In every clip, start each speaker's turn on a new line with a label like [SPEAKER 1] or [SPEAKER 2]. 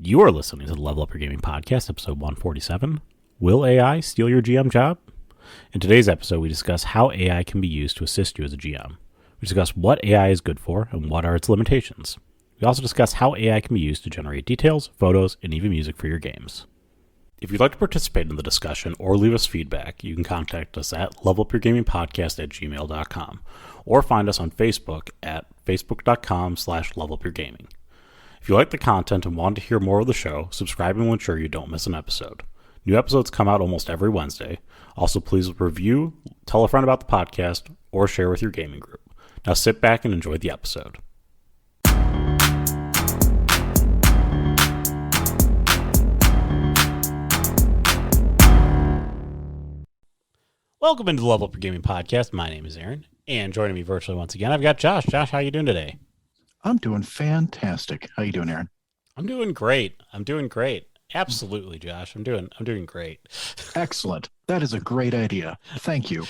[SPEAKER 1] You are listening to the Level Up Your Gaming Podcast, episode 147. Will AI steal your GM job? In today's episode, we discuss how AI can be used to assist you as a GM. We discuss what AI is good for and what are its limitations. We also discuss how AI can be used to generate details, photos, and even music for your games. If you'd like to participate in the discussion or leave us feedback, you can contact us at levelupyourgamingpodcast@gmail.com or find us on Facebook at facebook.com/levelupyourgaming. If you like the content and want to hear more of the show, subscribe and will ensure you don't miss an episode. New episodes come out almost every Wednesday. Also, please review, tell a friend about the podcast, or share with your gaming group. Now sit back and enjoy the episode. Welcome into the Level Up Your Gaming Podcast. My name is Aaron, and joining me virtually once again, I've got Josh. Josh, how are you doing today?
[SPEAKER 2] I'm doing fantastic. How you doing, Aaron?
[SPEAKER 1] I'm doing great. Absolutely, Josh. I'm doing great.
[SPEAKER 2] Excellent. That is a great idea. Thank you.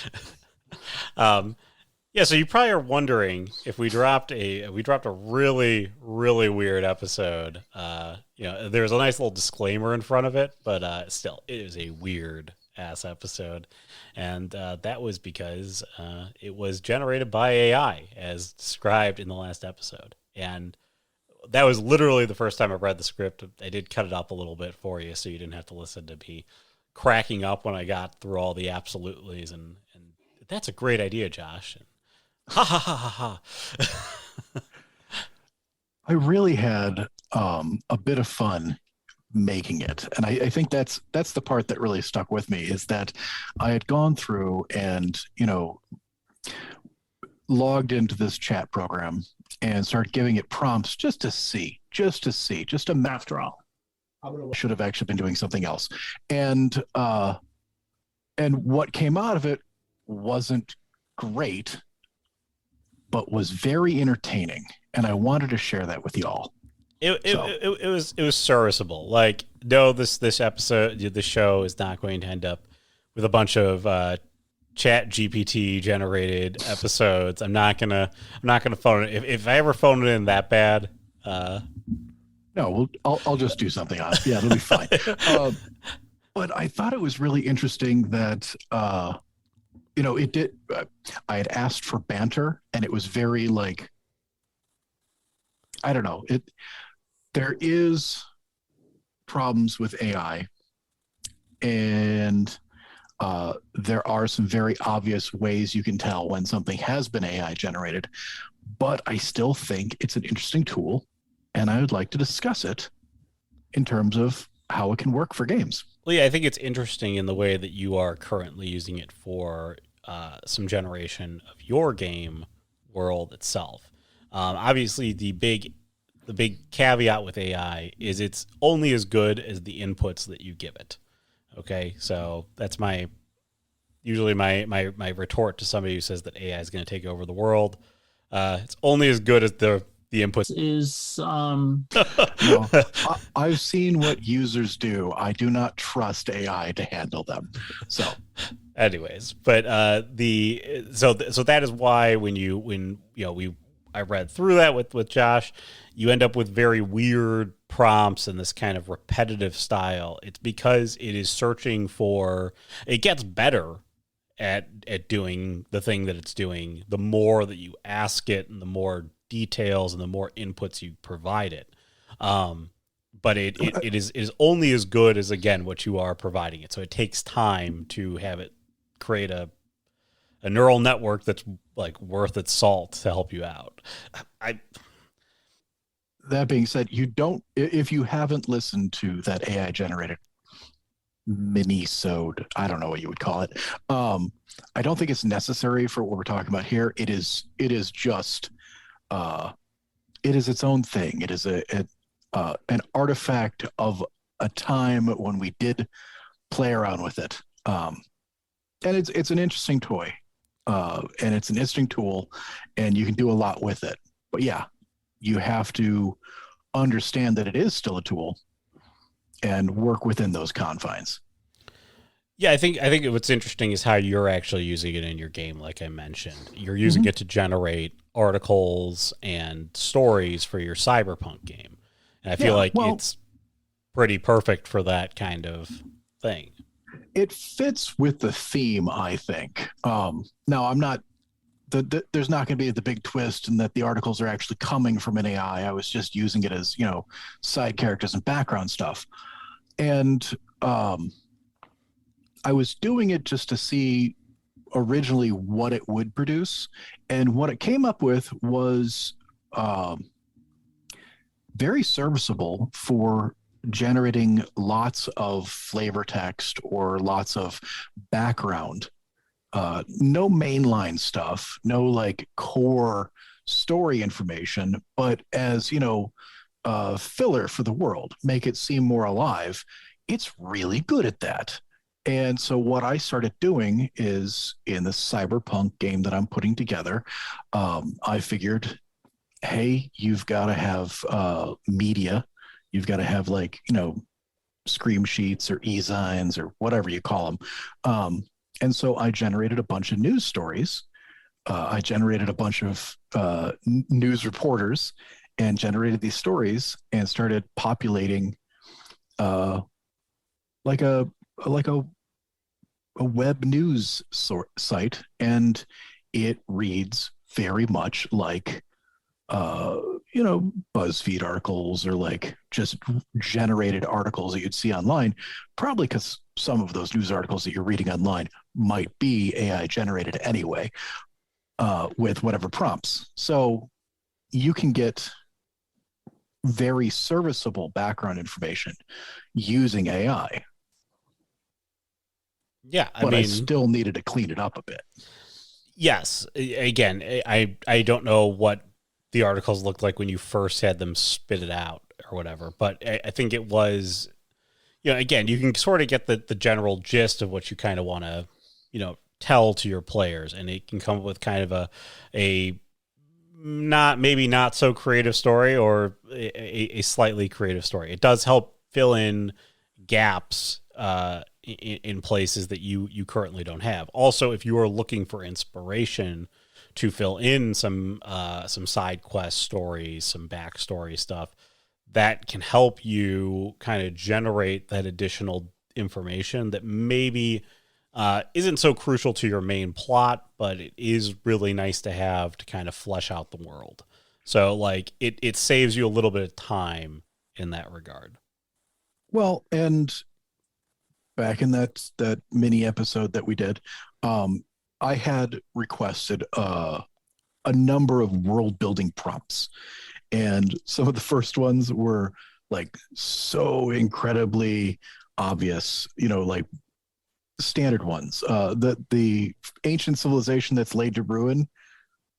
[SPEAKER 1] Yeah, so you probably are wondering if we dropped a really, really weird episode. There's a nice little disclaimer in front of it, but still, it is a weird ass episode. And that was because it was generated by AI, as described in the last episode. And that was literally the first time I read the script. I did cut it up a little bit for you, so you didn't have to listen to me cracking up when I got through all the absolutely's. And that's a great idea, Josh. And, ha ha ha ha ha.
[SPEAKER 2] I really had a bit of fun making it. And I think that's the part that really stuck with me, is that I had gone through and, logged into this chat program and started giving it prompts just a after all. I should have actually been doing something else. And what came out of it wasn't great, but was very entertaining. And I wanted to share that with you all.
[SPEAKER 1] It was serviceable. Like, no, this episode, the show is not going to end up with a bunch of Chat GPT generated episodes. I'm not gonna phone it. If I ever phone it in that bad,
[SPEAKER 2] no, I'll just do something on it. Yeah, it'll be fine. But I thought it was really interesting that it did. I had asked for banter, and it was very like, I don't know. There is problems with AI, and there are some very obvious ways you can tell when something has been AI generated, but I still think it's an interesting tool, and I would like to discuss it in terms of how it can work for games.
[SPEAKER 1] Well, yeah, I think it's interesting in the way that you are currently using it for some generation of your game world itself. Obviously, the big caveat with AI is it's only as good as the inputs that you give it. Okay, so that's usually my retort to somebody who says that AI is going to take over the world. It's only as good as the inputs.
[SPEAKER 2] I've seen what users do. I do not trust AI to handle them. So,
[SPEAKER 1] anyways, but so that is why I read through that with Josh, you end up with very weird prompts and this kind of repetitive style. It's because it is searching for, it gets better at doing the thing that it's doing the more that you ask it and the more details and the more inputs you provide it. But it is only as good as, again, what you are providing it. So it takes time to have it create a neural network that's like worth its salt to help you out.
[SPEAKER 2] That being said, if you haven't listened to that AI generated mini-sode, I don't know what you would call it. I don't think it's necessary for what we're talking about here. It is just, it is its own thing. It is an artifact of a time when we did play around with it. And it's an interesting toy. And it's an interesting tool, and you can do a lot with it. But yeah, you have to understand that it is still a tool and work within those confines.
[SPEAKER 1] Yeah, I think what's interesting is how you're actually using it in your game. Like I mentioned, you're using it to generate articles and stories for your Cyberpunk game, and I feel it's pretty perfect for that kind of thing.
[SPEAKER 2] It fits with the theme, I think. Now, I'm not. There's not going to be the big twist, and that the articles are actually coming from an AI. I was just using it as side characters and background stuff, and um, I was doing it just to see originally what it would produce, and what it came up with was um, very serviceable for generating lots of flavor text or lots of background. No mainline stuff, no like core story information, but as filler for the world, make it seem more alive. It's really good at that. And so what I started doing is in the cyberpunk game that I'm putting together, I figured, hey, you've got to have media. You've got to have like, scream sheets or e-zines or whatever you call them. And so I generated a bunch of news stories. I generated a bunch of news reporters and generated these stories and started populating uh, like a web news site, and it reads very much like BuzzFeed articles or like just generated articles that you'd see online, probably because some of those news articles that you're reading online might be AI generated anyway, with whatever prompts. So you can get very serviceable background information using AI,
[SPEAKER 1] Yeah,
[SPEAKER 2] but I still needed to clean it up a bit.
[SPEAKER 1] yes. Again, I don't know what the articles looked like when you first had them spit it out or whatever, but I think it was, again, you can sort of get the general gist of what you kind of want to, tell to your players, and it can come up with kind of a not so creative story or a slightly creative story. It does help fill in gaps in places that you currently don't have. Also, if you are looking for inspiration to fill in some side quest stories, some backstory stuff, that can help you kind of generate that additional information that maybe isn't so crucial to your main plot, but it is really nice to have to kind of flesh out the world. So like it saves you a little bit of time in that regard.
[SPEAKER 2] Well, and back in that mini episode that we did, I had requested a number of world building prompts, and some of the first ones were like so incredibly obvious, like standard ones. The ancient civilization that's laid to ruin.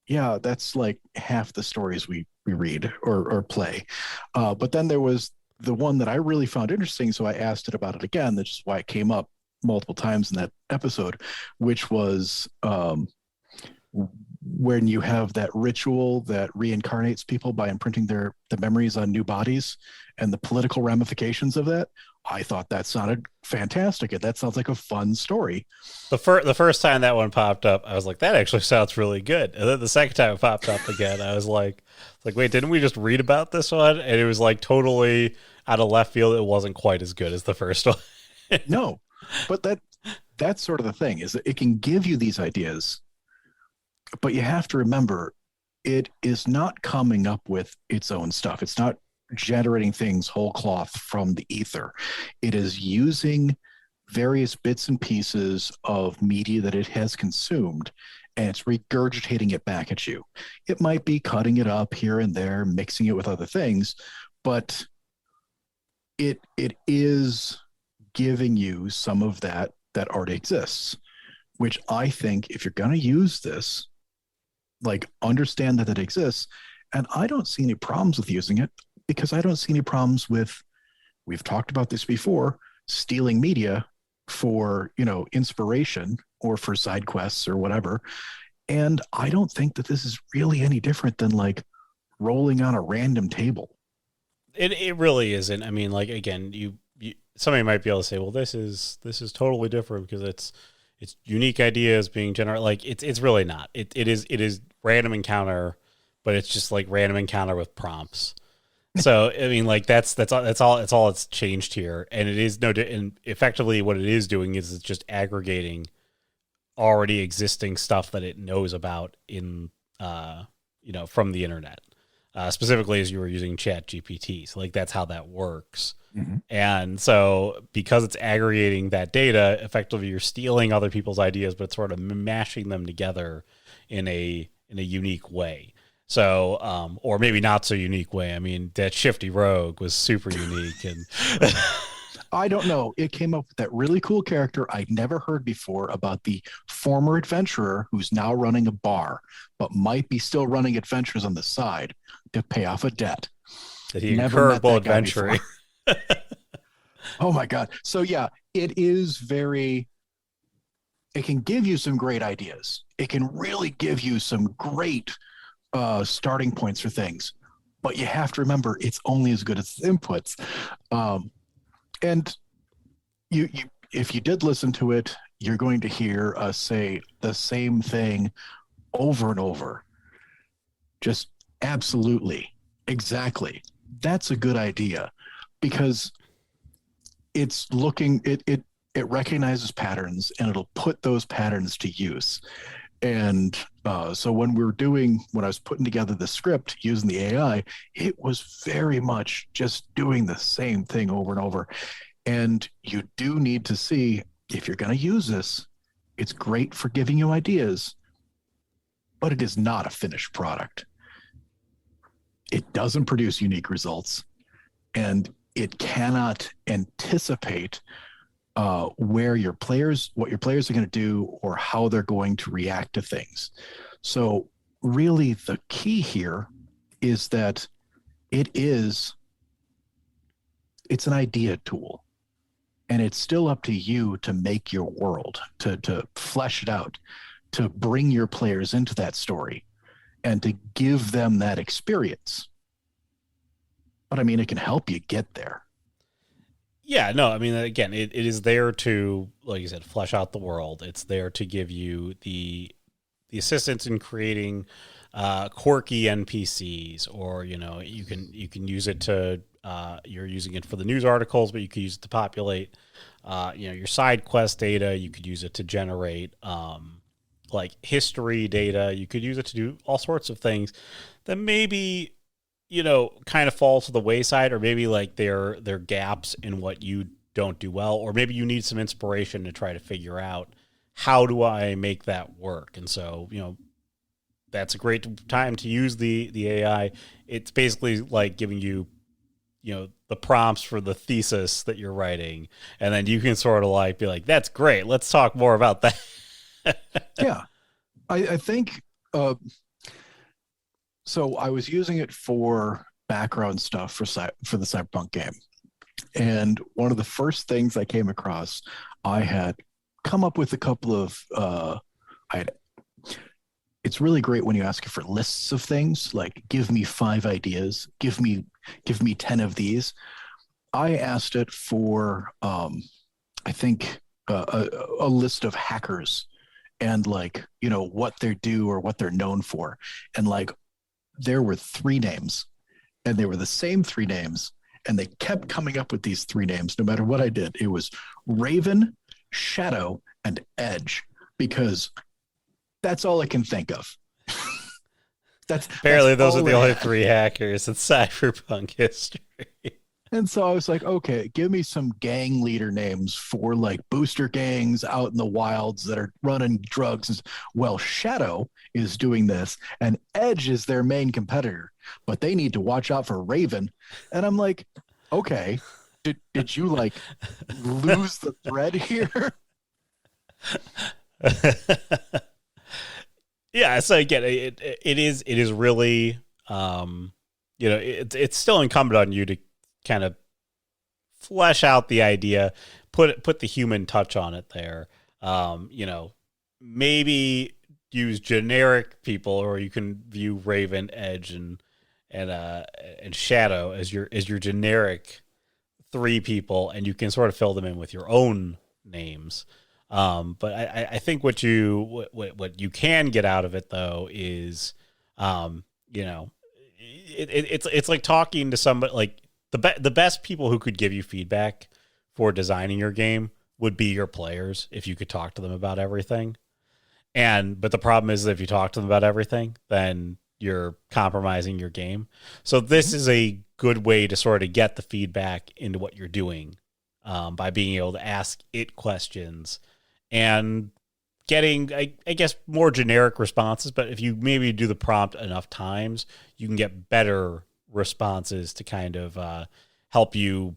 [SPEAKER 2] Yeah, that's like half the stories we read or play. But then there was the one that I really found interesting, so I asked it about it again. That's just why it came up multiple times in that episode, which was when you have that ritual that reincarnates people by imprinting the memories on new bodies and the political ramifications of that. I thought that sounded fantastic, and that sounds like a fun story.
[SPEAKER 1] The first time that one popped up, I was like, that actually sounds really good. And then the second time it popped up again, I was like, wait, didn't we just read about this one? And it was like totally out of left field. It wasn't quite as good as the first one.
[SPEAKER 2] No, but that's sort of the thing, is that it can give you these ideas, but you have to remember it is not coming up with its own stuff. It's not generating things whole cloth from the ether. It is using various bits and pieces of media that it has consumed, and it's regurgitating it back at you. It might be cutting it up here and there, mixing it with other things, but it is giving you some of that already exists, which I think if you're going to use this, like understand that it exists. And I don't see any problems with using it, because I don't see any problems with, we've talked about this before, stealing media for, inspiration or for side quests or whatever. And I don't think that this is really any different than like rolling on a random table.
[SPEAKER 1] It really isn't. I mean, like again, you somebody might be able to say, well, this is totally different because it's unique ideas being generated. Like it's really not. It is random encounter, but it's just like random encounter with prompts. So I mean, like that's all it's changed here, and it is and effectively what it is doing is it's just aggregating already existing stuff that it knows about in from the internet, specifically as you were using Chat GPT. So like that's how that works.
[SPEAKER 2] Mm-hmm.
[SPEAKER 1] And so because it's aggregating that data, effectively you're stealing other people's ideas, but sort of mashing them together in a unique way. So, or maybe not so unique way. I mean, that Shifty Rogue was super unique, and
[SPEAKER 2] I don't know. It came up with that really cool character I'd never heard before about the former adventurer who's now running a bar, but might be still running adventures on the side to pay off a debt.
[SPEAKER 1] that he
[SPEAKER 2] Never
[SPEAKER 1] incurred
[SPEAKER 2] met
[SPEAKER 1] while
[SPEAKER 2] that guy before.
[SPEAKER 1] adventuring.
[SPEAKER 2] Oh my God. So yeah, it is very, it can give you some great ideas. It can really give you some great starting points for things. But you have to remember it's only as good as its inputs. And you if you did listen to it, you're going to hear us say the same thing over and over. Just absolutely, exactly. That's a good idea because it's looking it recognizes patterns and it'll put those patterns to use. And so when I was putting together the script using the AI, it was very much just doing the same thing over and over. And you do need to see if you're going to use this, it's great for giving you ideas, but it is not a finished product. It doesn't produce unique results, and it cannot anticipate what your players are going to do or how they're going to react to things. So really the key here is that it's an idea tool, and it's still up to you to make your world, to flesh it out, to bring your players into that story and to give them that experience. But I mean, it can help you get there.
[SPEAKER 1] Yeah, no, I mean, again, it is there to, like you said, flesh out the world. It's there to give you the assistance in creating quirky NPCs, or you can use it to you're using it for the news articles, but you could use it to populate your side quest data. You could use it to generate like history data. You could use it to do all sorts of things that maybe kind of fall to the wayside, or maybe like they're gaps in what you don't do well, or maybe you need some inspiration to try to figure out how do I make that work. And so, that's a great time to use the AI. It's basically like giving you, the prompts for the thesis that you're writing. And then you can sort of like be like, that's great. Let's talk more about that.
[SPEAKER 2] Yeah. I think, so I was using it for background stuff for the Cyberpunk game. And one of the first things I came across, I had come up with a couple of, it's really great when you ask it for lists of things, like give me 5 ideas, give me 10 of these. I asked it for, I think, a list of hackers and like, what they do or what they're known for. And like, there were 3 names, and they were the same 3 names, and they kept coming up with these 3 names no matter what I did. It was Raven, Shadow, and Edge, because that's all I can think of.
[SPEAKER 1] Apparently those are the only
[SPEAKER 2] had.
[SPEAKER 1] 3 hackers in cyberpunk history.
[SPEAKER 2] And so I was like, okay, give me some gang leader names for like booster gangs out in the wilds that are running drugs. Well, Shadow is doing this, and Edge is their main competitor, but they need to watch out for Raven. And I'm like, okay, did you like lose the thread here?
[SPEAKER 1] Yeah, so again, it is really it's still incumbent on you to kind of flesh out the idea, put the human touch on it there. Maybe use generic people, or you can view Raven, Edge, and Shadow as your generic 3 people, and you can sort of fill them in with your own names. But I think what you can get out of it though is, it's like talking to somebody. Like the best people who could give you feedback for designing your game would be your players if you could talk to them about everything. But the problem is that if you talk to them about everything, then you're compromising your game. So this is a good way to sort of get the feedback into what you're doing, by being able to ask it questions and getting, I guess, more generic responses. But if you maybe do the prompt enough times, you can get better responses to kind of help you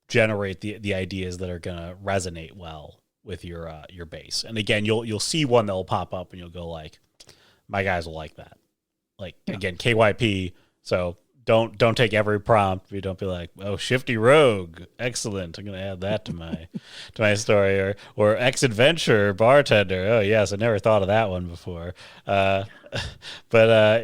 [SPEAKER 1] generate the ideas that are going to resonate well with your base. And again, you'll see one that will pop up and you'll go like, my guys will like that. Like, again, KYP. So don't take every prompt. You don't be like, oh, Shifty Rogue, excellent. I'm gonna add that to my story. Or X Adventure Bartender. Oh yes, I never thought of that one before. But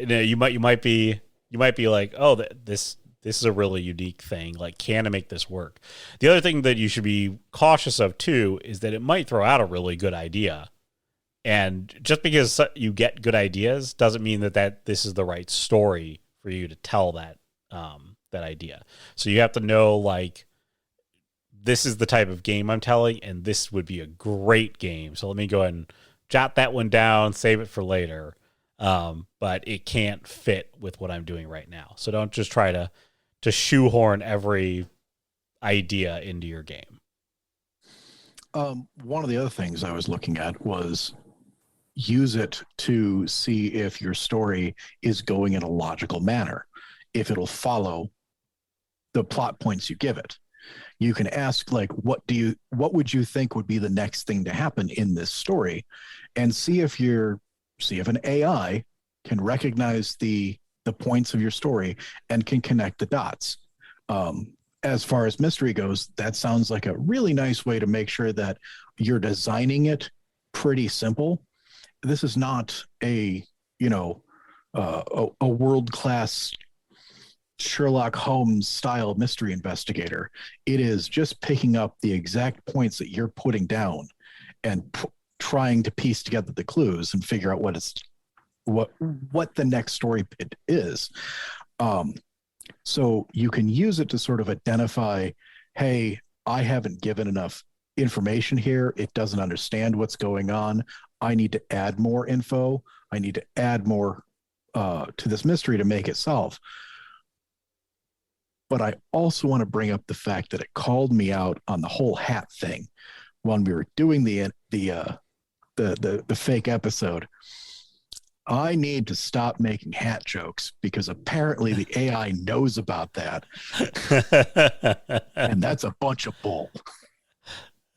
[SPEAKER 1] you might be like, oh, this is a really unique thing. Like, can I make this work? The other thing that you should be cautious of too is that it might throw out a really good idea. And just because you get good ideas doesn't mean that this is the right story for you to tell that idea. So you have to know, like, this is the type of game I'm telling, and this would be a great game. So let me go ahead and jot that one down, save it for later. But it can't fit with what I'm doing right now. So don't just try to shoehorn every idea into your game.
[SPEAKER 2] One of the other things I was looking at was use it to see if your story is going in a logical manner, if it'll follow the plot points you give it. You can ask, like, what would you think would be the next thing to happen in this story, and see if an AI can recognize the points of your story and can connect the dots. As far as mystery goes, that sounds like a really nice way to make sure that you're designing it pretty simple. This is not a world-class Sherlock Holmes style mystery investigator. It is just picking up the exact points that you're putting down and trying to piece together the clues and figure out what the next story bit is. So you can use it to sort of identify, hey, I haven't given enough information here. It doesn't understand what's going on. I need to add more info. I need to add more to this mystery to make it solve. But I also want to bring up the fact that it called me out on the whole hat thing when we were doing the fake episode. I need to stop making hat jokes because apparently the AI knows about that. And that's a bunch of bull.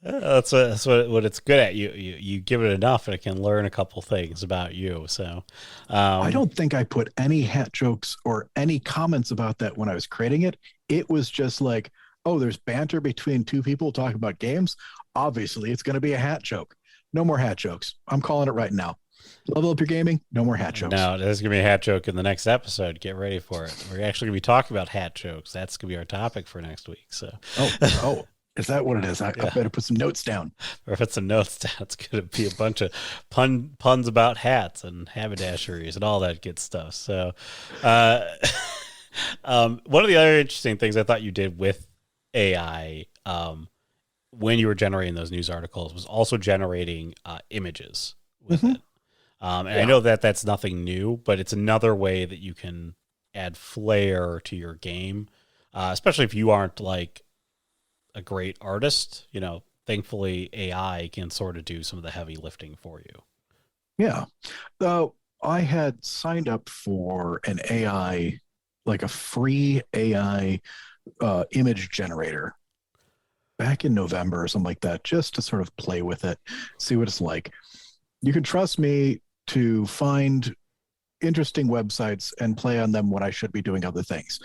[SPEAKER 1] That's what it's good at. You give it enough and it can learn a couple things about you. So
[SPEAKER 2] I don't think I put any hat jokes or any comments about that when I was creating it. It was just like, oh, there's banter between two people talking about games. Obviously, it's going to be a hat joke. No more hat jokes. I'm calling it right now. Level up your gaming. No more hat jokes.
[SPEAKER 1] No, there's going to be a hat joke in the next episode. Get ready for it. We're actually going to be talking about hat jokes. That's going to be our topic for next week. So,
[SPEAKER 2] oh, is that what it is? I better put some notes down.
[SPEAKER 1] Or if it's some notes down, it's going to be a bunch of puns about hats and haberdasheries and all that good stuff. So, one of the other interesting things I thought you did with AI, when you were generating those news articles, was also generating images with it. And I know that that's nothing new, but it's another way that you can add flair to your game, especially if you aren't like a great artist. Thankfully AI can sort of do some of the heavy lifting for you.
[SPEAKER 2] Yeah. I had signed up for an AI, like a free AI image generator back in November or something like that, just to sort of play with it, see what it's like. You can trust me to find interesting websites and play on them when I should be doing other things.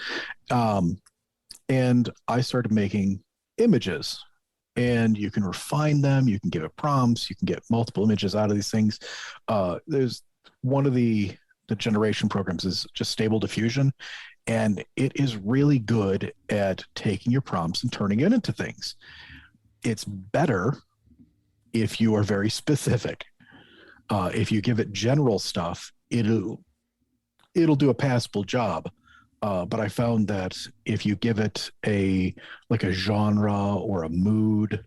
[SPEAKER 2] And I started making images, and you can refine them. You can give it prompts. You can get multiple images out of these things. There's one of the generation programs is just Stable Diffusion, and it is really good at taking your prompts and turning it into things. It's better if you are very specific. If you give it general stuff, it'll do a passable job. But I found that if you give it a like a genre or a mood,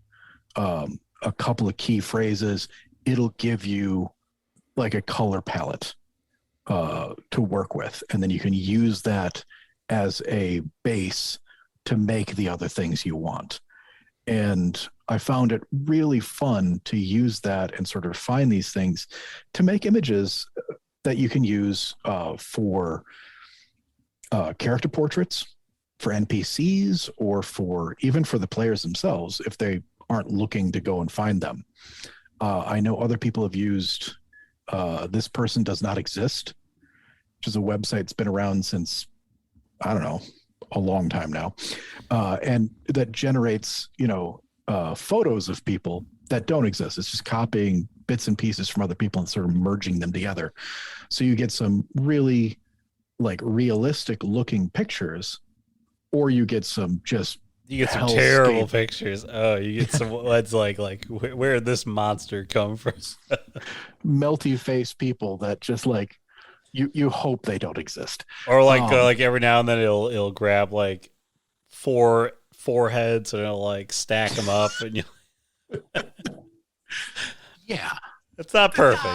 [SPEAKER 2] a couple of key phrases, it'll give you like a color palette to work with, and then you can use that as a base to make the other things you want. And I found it really fun to use that and sort of find these things to make images that you can use for character portraits, for NPCs, or for even for the players themselves if they aren't looking to go and find them. I know other people have used This Person Does Not Exist, which is a website that's been around since, I don't know, a long time now, and that generates, photos of people that don't exist. It's just copying bits and pieces from other people and sort of merging them together. So you get some really like realistic looking pictures, or you get some just
[SPEAKER 1] You get some terrible
[SPEAKER 2] hellscape
[SPEAKER 1] pictures. Oh, you get some ones like where did this monster come from?
[SPEAKER 2] melty face people that just like you hope they don't exist.
[SPEAKER 1] Or
[SPEAKER 2] Um,
[SPEAKER 1] like every now and then it'll grab like four foreheads and it'll like stack them up, and you
[SPEAKER 2] yeah,
[SPEAKER 1] it's not perfect.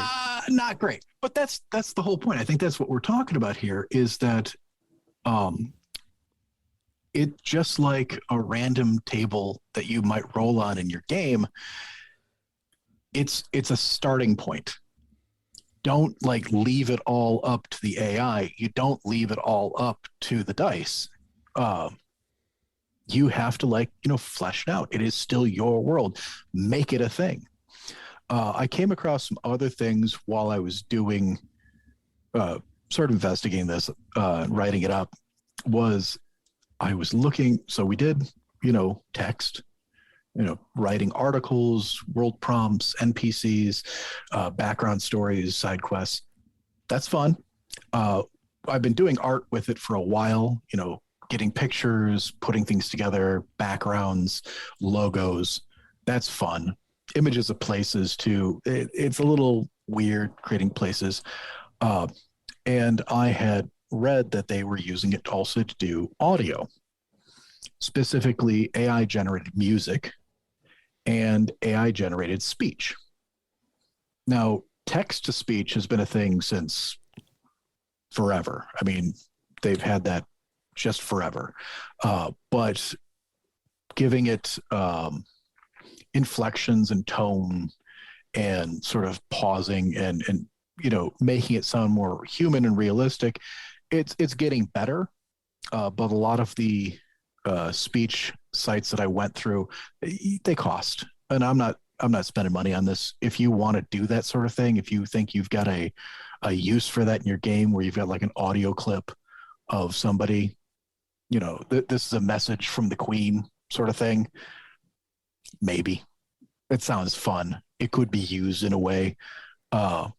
[SPEAKER 2] not great, but that's the whole point. I think that's what we're talking about here is that um, it just like a random table that you might roll on in your game. It's a starting point. Don't like leave it all up to the AI. You don't leave it all up to the dice. Uh, you have to like flesh it out. It is still your world. Make it a thing. I came across some other things while I was doing uh, sort of investigating this, writing it up. Was I was looking. So we did text, writing articles, world prompts, NPCs, background stories, side quests. That's fun. Uh, I've been doing art with it for a while, getting pictures, putting things together, backgrounds, logos. That's fun. Images of places too. It's a little weird creating places. Uh, and I had read that they were using it also to do audio, specifically AI generated music and AI generated speech. Now, text to speech has been a thing since forever. I mean, they've had that just forever. But giving it inflections and tone and sort of pausing and making it sound more human and realistic, it's getting better. But a lot of the speech sites that I went through, they cost, and I'm not spending money on this. If you want to do that sort of thing, if you think you've got a use for that in your game where you've got like an audio clip of somebody, this is a message from the Queen sort of thing, maybe it sounds fun. It could be used in a way, uh,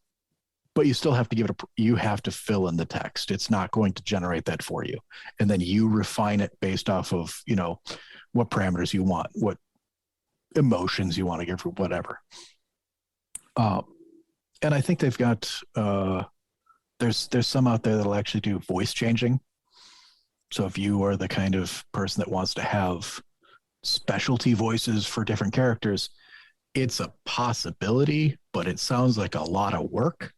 [SPEAKER 2] but you still have to you have to fill in the text. It's not going to generate that for you, and then you refine it based off of what parameters you want, what emotions you want to give for whatever. uh, and I think they've got there's some out there that'll actually do voice changing. So if you are the kind of person that wants to have specialty voices for different characters, it's a possibility, but it sounds like a lot of work.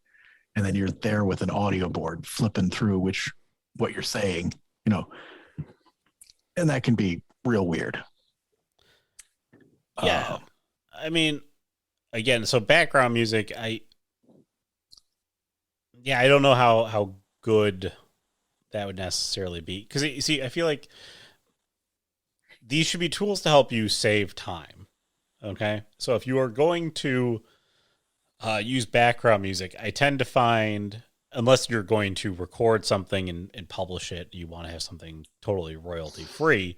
[SPEAKER 2] And then you're there with an audio board flipping through which what you're saying, you know, and that can be real weird.
[SPEAKER 1] Yeah.
[SPEAKER 2] Uh,
[SPEAKER 1] I mean, again, so background music, I don't know how good that would necessarily be, because you see, I feel like these should be tools to help you save time. Okay, so if you are going to use background music, I tend to find, unless you're going to record something and publish it, you want to have something totally royalty free.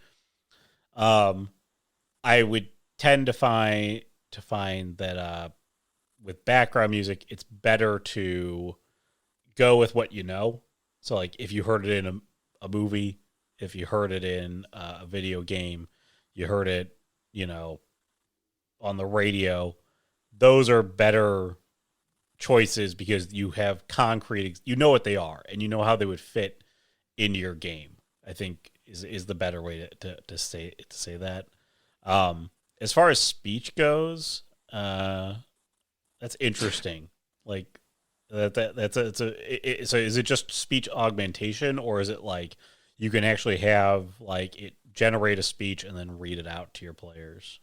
[SPEAKER 1] Um, I would tend to find that with background music, it's better to go with what you know. So, like, if you heard it in a movie, if you heard it in a video game, you heard it, you know, on the radio, those are better choices because you have concrete, you know what they are, and you know how they would fit into your game. I think is the better way to say that. Um, as far as speech goes, that's interesting. Like that's a, it's a it, so is it just speech augmentation, or is it like you can actually have like it generate a speech and then read it out to your players?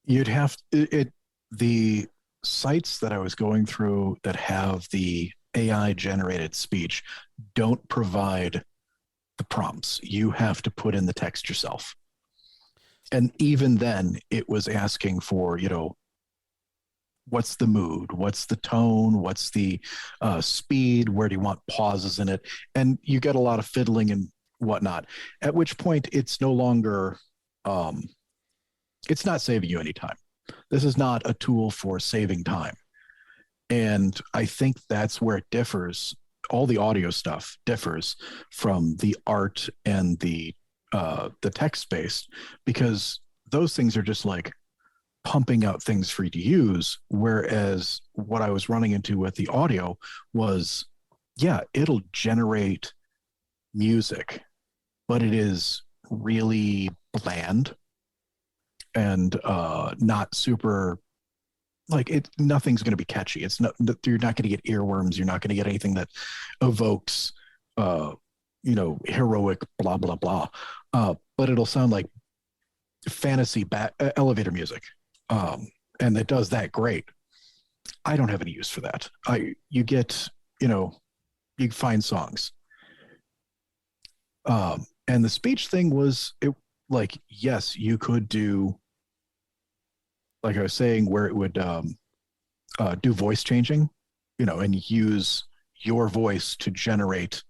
[SPEAKER 2] You'd have the sites that I was going through that have the AI generated speech don't provide the prompts. You have to put in the text yourself. And even then, it was asking for, what's the mood? What's the tone? What's the speed? Where do you want pauses in it? And you get a lot of fiddling and whatnot. At which point, it's no longer, um, it's not saving you any time. This is not a tool for saving time. And I think that's where it differs. All the audio stuff differs from the art and the text based, because those things are just like pumping out things for you to use. Whereas what I was running into with the audio was, yeah, it'll generate music, but it is really bland and not super, like, it nothing's going to be catchy. It's not, you're not going to get earworms. You're not going to get anything that evokes uh heroic blah blah blah. But it'll sound like fantasy elevator music. And it does that great. I don't have any use for that. I you get, you know you find songs. And the speech thing was, it, like, yes, you could do, like I was saying, where it would do voice changing, and use your voice to generate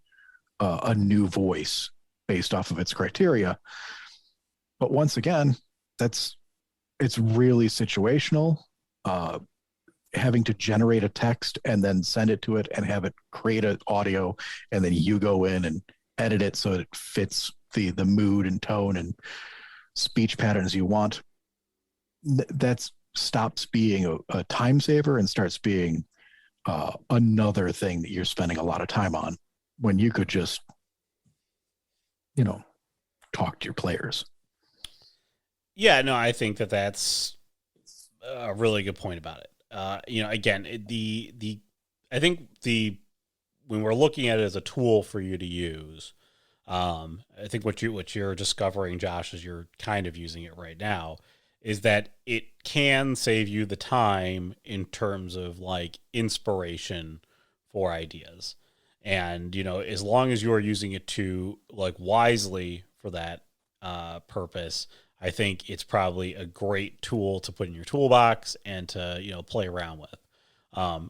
[SPEAKER 2] a new voice based off of its criteria. But once again, that's it's really situational. Uh, Having to generate a text and then send it to it and have it create an audio, and then you go in and edit it so it fits the mood and tone and speech patterns you want. That stops being a time saver and starts being another thing that you're spending a lot of time on, when you could just, you know, talk to your players.
[SPEAKER 1] Yeah, no, I think that's a really good point about it. Again, the I think the when we're looking at it as a tool for you to use, I think what you're discovering, Josh, as you're kind of using it right now, is that it can save you the time in terms of like inspiration for ideas, and as long as you are using it to like wisely for that purpose, I think it's probably a great tool to put in your toolbox and to play around with.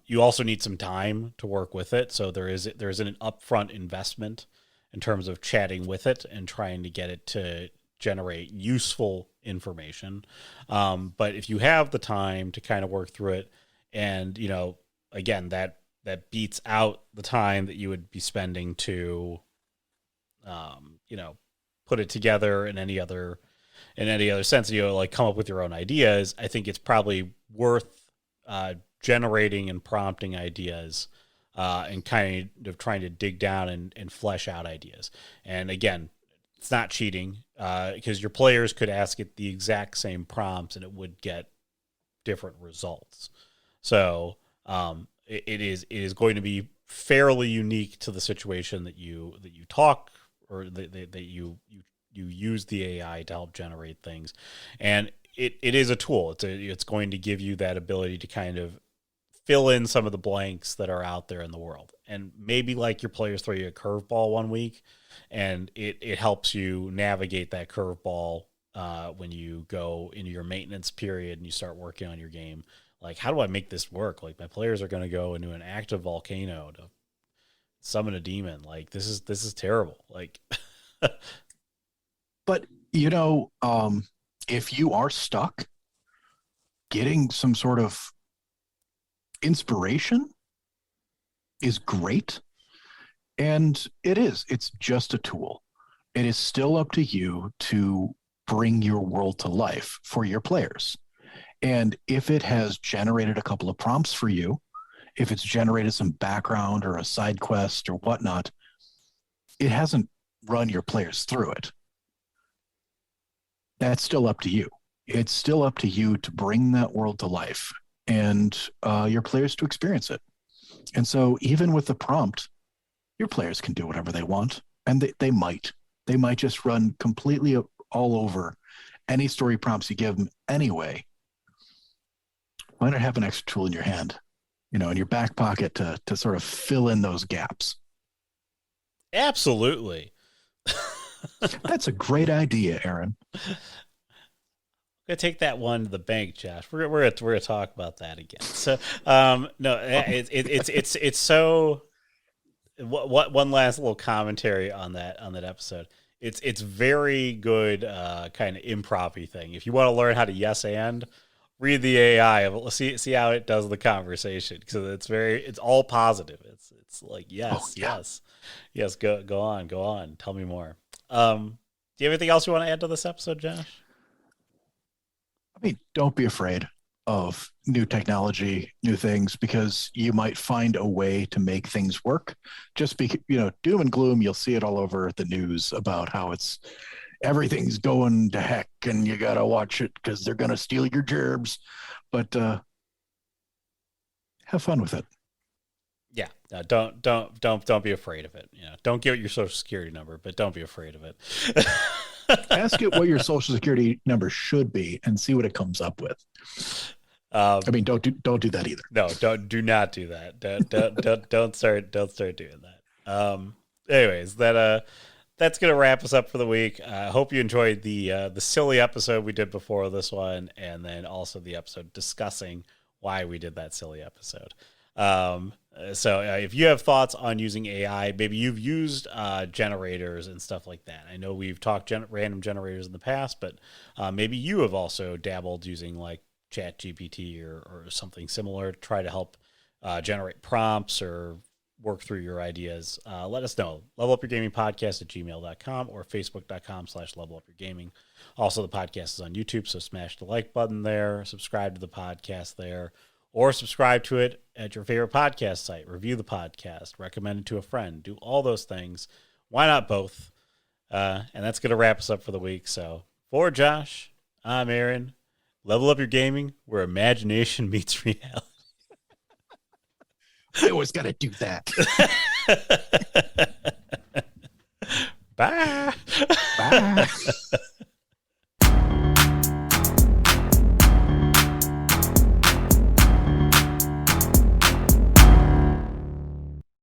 [SPEAKER 1] You also need some time to work with it, so there's an upfront investment in terms of chatting with it and trying to get it to generate useful information. But if you have the time to kind of work through it, and again, that beats out the time that you would be spending to, um, you know, put it together in any other sense, like come up with your own ideas. I think it's probably worth generating and prompting ideas, and kind of trying to dig down and flesh out ideas. And again, it's not cheating, because your players could ask it the exact same prompts and it would get different results. So it is going to be fairly unique to the situation that you talk, or that you use the AI to help generate things, and it is a tool. It's going to give you that ability to kind of fill in some of the blanks that are out there in the world, and maybe like your players throw you a curveball one week, and it helps you navigate that curveball when you go into your maintenance period and you start working on your game. Like, how do I make this work? Like, my players are going to go into an active volcano to summon a demon. Like, this is terrible. Like,
[SPEAKER 2] But if you are stuck, getting some sort of inspiration is great. And it's just a tool. It is still up to you to bring your world to life for your players. And if it has generated a couple of prompts for you, if it's generated some background or a side quest or whatnot, it hasn't run your players through it. That's still up to you. It's still up to you to bring that world to life and your players to experience it. And so even with the prompt, your players can do whatever they want, and they might. They might just run completely all over any story prompts you give them anyway. Why not have an extra tool in your hand, in your back pocket to sort of fill in those gaps?
[SPEAKER 1] Absolutely.
[SPEAKER 2] That's a great idea, Aaron.
[SPEAKER 1] I'm gonna take that one to the bank, Josh. We're gonna talk about that again. So, no, it's so. What one last little commentary on that episode? It's very good, kind of improv-y thing. If you want to learn how to yes and, read the AI. Let's see how it does the conversation, because it's all positive. It's like yes. Go on. Tell me more. Do you have anything else you want to add to this episode, Josh?
[SPEAKER 2] I mean, don't be afraid of new technology, new things, because you might find a way to make things work. Just be, doom and gloom. You'll see it all over the news about how everything's going to heck and you got to watch it because they're going to steal your gerbs. But have fun with it.
[SPEAKER 1] Yeah, no, don't be afraid of it. Don't give it your social security number, but don't be afraid of it.
[SPEAKER 2] Ask it what your social security number should be and see what it comes up with. I mean, don't do that either.
[SPEAKER 1] No, do not do that. Don't start doing that. Anyways, that's gonna wrap us up for the week. I hope you enjoyed the silly episode we did before this one, and then also the episode discussing why we did that silly episode. So if you have thoughts on using AI, maybe you've used generators and stuff like that. I know we've talked random generators in the past, but maybe you have also dabbled using like Chat GPT or something similar to try to help generate prompts or work through your ideas. Let us know. levelupyourgamingpodcast@gmail.com or facebook.com/levelupyourgaming. Also, the podcast is on YouTube, so smash the like button there, subscribe to the podcast there, or subscribe to it at your favorite podcast site. Review the podcast, recommend it to a friend, do all those things. Why not both? And that's going to wrap us up for the week. So for Josh, I'm Aaron. Level up your gaming where imagination meets reality.
[SPEAKER 2] I always got to do that.